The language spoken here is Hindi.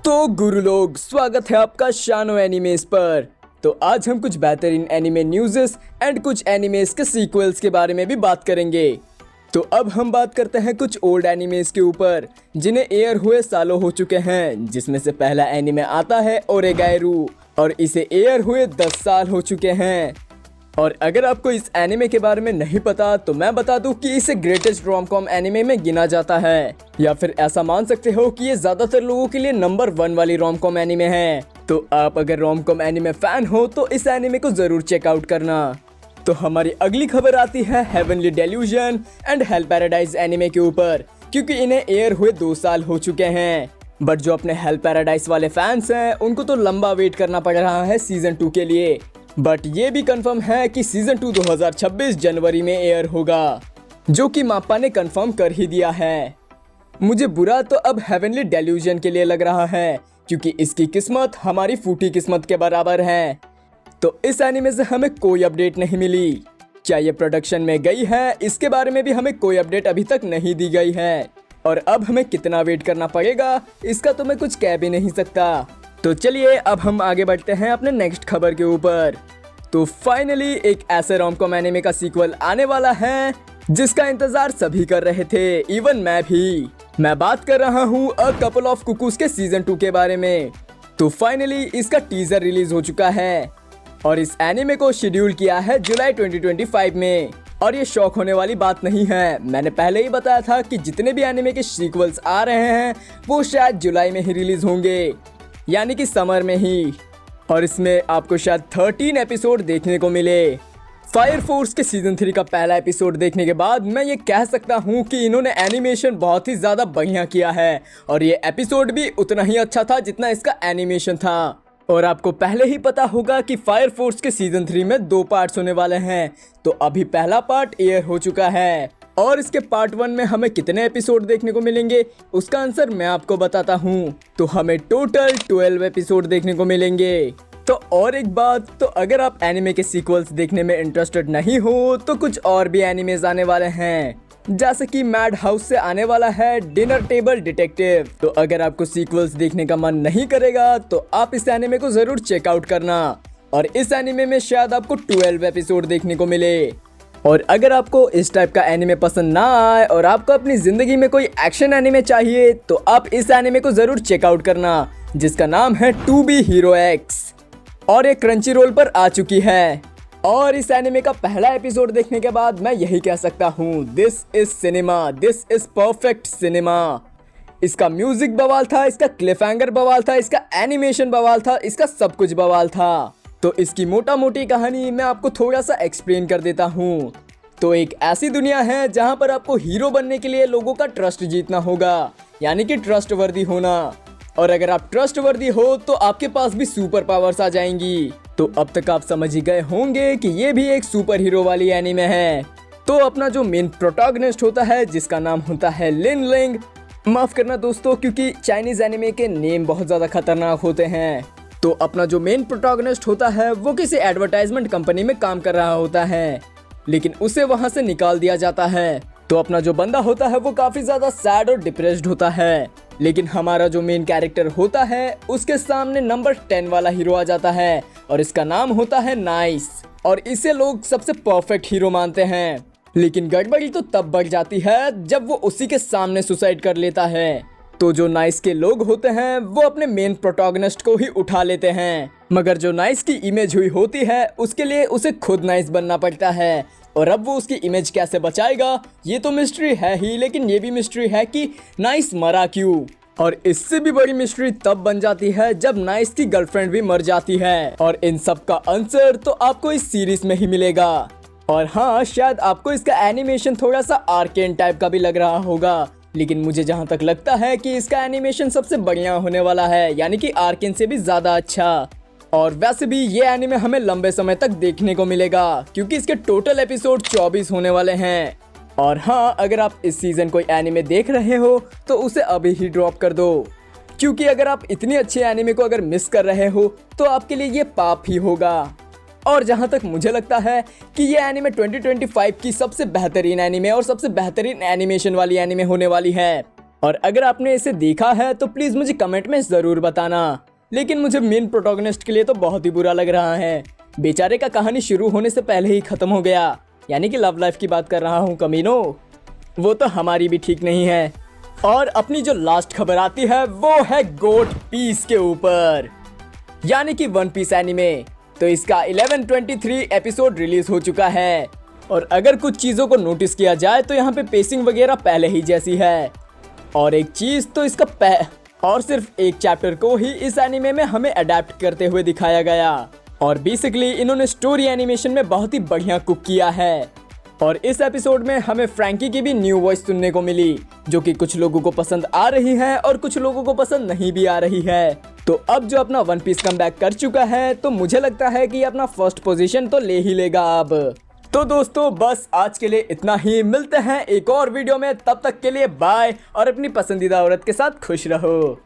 तो गुरु लोग, स्वागत है आपका शानो एनिमेस पर। तो आज हम कुछ बेहतरीन एनिमे न्यूज़ेस एंड कुछ एनिमेस के सीक्वल्स के बारे में भी बात करेंगे। तो अब हम बात करते हैं कुछ ओल्ड एनिमेस के ऊपर जिन्हें एयर हुए सालों हो चुके हैं, जिसमें से पहला एनिमे आता है ओरेगायरू और इसे एयर हुए 10 साल हो चुके हैं। और अगर आपको इस एनिमे के बारे में नहीं पता तो मैं बता दूं कि इसे ग्रेटेस्ट रोम-कॉम एनिमे में गिना जाता है, या फिर ऐसा मान सकते हो कि ये ज्यादातर लोगों के लिए नंबर 1 वाली रोम-कॉम एनिमे है। तो आप अगर रोम-कॉम एनिमे फैन हो तो इस एनिमे को जरूर चेकआउट करना। तो हमारी अगली खबर आती है heavenly delusion and hell paradise anime के ऊपर, क्योंकि इन्हें एयर हुए 2 साल हो चुके हैं। बट जो अपने हेल पैराडाइज वाले फैंस हैं उनको तो लंबा वेट करना पड़ रहा है सीजन 2 के लिए। बट ये भी कंफर्म है कि सीजन 2 2026 जनवरी में एयर होगा, जो कि माप्पा ने कंफर्म कर ही दिया है। मुझे बुरा तो अब हेवनली डेल्यूजन के लिए लग रहा है, क्योंकि इसकी किस्मत हमारी फूटी किस्मत के बराबर है। तो इस एनीमे से हमें कोई अपडेट नहीं मिली। क्या ये प्रोडक्शन में गई है, इसके बारे में भी हमें कोई अपडेट अभी तक नहीं दी गई है। और अब हमें कितना वेट करना पड़ेगा इसका तो मैं कुछ कह भी नहीं सकता। तो चलिए अब हम आगे बढ़ते हैं अपने नेक्स्ट खबर के ऊपर। तो फाइनली एक ऐसे रोम-कॉम एनिमे का सीक्वल आने वाला है जिसका इंतजार सभी कर रहे थे, इवन मैं भी। मैं बात कर रहा हूँ अ कपल ऑफ कुकूज के सीजन 2 के बारे में। तो फाइनली इसका टीजर रिलीज हो चुका है और इस एनिमे को शेड्यूल किया है जुलाई 2025 में। और ये शौक होने वाली बात नहीं है, मैंने पहले ही बताया था कि जितने भी एनिमे के सीक्वल्स आ रहे हैं वो शायद जुलाई में ही रिलीज होंगे, यानी कि समर में ही। और इसमें आपको शायद 13 एपिसोड देखने को मिले। फायर फोर्स के सीजन 3 का पहला एपिसोड देखने के बाद मैं ये कह सकता हूँ कि इन्होंने एनिमेशन बहुत ही ज़्यादा बढ़िया किया है, और ये एपिसोड भी उतना ही अच्छा था जितना इसका एनिमेशन था। और आपको पहले ही पता होगा कि फायर फोर्स के सीजन 3 में 2 पार्ट्स होने वाले हैं। तो अभी पहला पार्ट एयर हो चुका है और इसके पार्ट 1 में हमें कितने एपिसोड देखने को मिलेंगे उसका आंसर मैं आपको बताता हूँ। तो हमें टोटल 12 एपिसोड देखने को मिलेंगे। तो और एक बात, तो अगर आप एनिमे के सीक्वल्स देखने में इंटरेस्टेड नहीं हो तो कुछ और भी एनिमेज आने वाले हैं, जैसे कि मैड हाउस से आने वाला है डिनर टेबल डिटेक्टिव। तो अगर आपको सीक्वल्स देखने का मन नहीं करेगा तो आप इस एनिमे को जरूर चेकआउट करना। और इस एनिमे में शायद आपको 12 एपिसोड देखने को मिले। और अगर आपको इस टाइप का एनिमे पसंद ना आए और आपको अपनी जिंदगी में कोई एक्शन एनिमे चाहिए तो आप इस एनिमे को जरूर चेकआउट करना, जिसका नाम है टू बी हीरो एक्स, और ये क्रंची रोल पर आ चुकी है। और इस एनिमे का पहला एपिसोड देखने के बाद मैं यही कह सकता हूँ, this is cinema, this is perfect cinema. इसका म्यूजिक बवाल था, इसका क्लिफहैंगर बवाल था, इसका एनिमेशन बवाल था, इसका सब कुछ बवाल था। तो इसकी मोटा मोटी कहानी मैं आपको थोड़ा सा एक्सप्लेन कर देता हूँ। तो एक ऐसी दुनिया है जहाँ पर आपको हीरो बनने के लिए लोगों का ट्रस्ट जीतना होगा, यानी कि ट्रस्टवर्दी होना। और अगर आप ट्रस्टवर्दी हो तो आपके पास भी सुपर पावर्स आ जाएंगी। तो अब तक आप समझ ही गए होंगे कि ये भी एक सुपर हीरो वाली एनीमे है। तो अपना जो मेन प्रोटैगनिस्ट होता है जिसका नाम होता है लिन लिंग, माफ करना दोस्तों क्योंकि चाइनीज एनीमे के नेम बहुत ज्यादा खतरनाक होते हैं। तो अपना जो मेन प्रोटैगनिस्ट होता है वो किसी एडवर्टाइजमेंट कंपनी में काम कर रहा होता है, लेकिन उसे वहां से निकाल दिया जाता है। तो अपना जो बंदा होता है वो काफी ज्यादा सैड और डिप्रेस्ड होता है, लेकिन हमारा जो मेन कैरेक्टर होता है उसके सामने नंबर 10 वाला हीरो आ जाता है और इसका नाम होता है नाइस। और इसे लोग सबसे परफेक्ट हीरो मानते हैं, लेकिन गड़बड़ी तो तब बढ़ जाती है जब वो उसी के सामने सुसाइड कर लेता है। तो जो नाइस के लोग होते हैं वो अपने मेन प्रोटैगनिस्ट को ही उठा लेते हैं, मगर जो नाइस की इमेज हुई होती है उसके लिए उसे खुद नाइस बनना पड़ता है। और अब वो उसकी इमेज कैसे बचाएगा ये तो मिस्ट्री है ही, लेकिन ये भी मिस्ट्री है कि नाइस मरा क्यों। और इससे भी बड़ी मिस्ट्री तब बन जाती है जब नाइस की गर्लफ्रेंड भी मर जाती है। और इन सब का आंसर तो आपको इस सीरीज में ही मिलेगा। और हाँ, शायद आपको इसका एनिमेशन थोड़ा सा आर्केन टाइप का भी लग रहा होगा, लेकिन मुझे जहाँ तक लगता है कि इसका एनिमेशन सबसे बढ़िया होने वाला है, यानी कि आर्केन से भी ज्यादा अच्छा। और वैसे भी ये एनिमे हमें लंबे समय तक देखने को मिलेगा, क्योंकि इसके टोटल एपिसोड 24 होने वाले हैं। और हाँ, अगर आप इस सीजन कोई एनिमे देख रहे हो तो उसे अभी ही ड्रॉप कर दो, क्योंकि अगर आप इतनी अच्छी एनिमे को अगर मिस कर रहे हो तो आपके लिए ये पाप ही होगा। और जहाँ तक मुझे लगता है कि ये एनिमे 2025 की सबसे बेहतरीन एनिमे और सबसे बेहतरीन एनिमेशन वाली एनिमे होने वाली है। और अगर आपने इसे देखा है तो प्लीज़ मुझे कमेंट में ज़रूर बताना। लेकिन मुझे मेन प्रोटोगनिस्ट के लिए तो बहुत ही बुरा लग रहा है। बेचारे का कहानी शुरू होने से पहले ही ख़त्म हो गया, यानी कि लव लाइफ की बात कर रहा हूँ कमीनो। वो तो हमारी भी ठीक नहीं है। और अपनी जो लास्ट खबर आती है वो है गोट पीस के ऊपर, यानी कि वन पीस एनिमे। तो इसका 1123 एपिसोड रिलीज हो चुका है। और अगर कुछ चीज़ों को नोटिस किया जाए तो यहाँ पे पेसिंग वगैरह पहले ही जैसी है। और एक चीज़ तो इसका और सिर्फ एक चैप्टर को ही इस एनिमे में हमें अडेप्ट करते हुए दिखाया गया। और बेसिकली इन्होंने स्टोरी एनिमेशन में बहुत ही बढ़िया कुक किया है। और इस एपिसोड में हमें फ्रैंकी की भी न्यू वॉइस सुनने को मिली, जो कि कुछ लोगों को पसंद आ रही है और कुछ लोगों को पसंद नहीं भी आ रही है। तो अब जो अपना वन पीस कमबैक कर चुका है तो मुझे लगता है कि अपना फर्स्ट पोजीशन तो ले ही लेगा अब। तो दोस्तों बस आज के लिए इतना ही। मिलते हैं एक और वीडियो में, तब तक के लिए बाय और अपनी पसंदीदा औरत के साथ खुश रहो।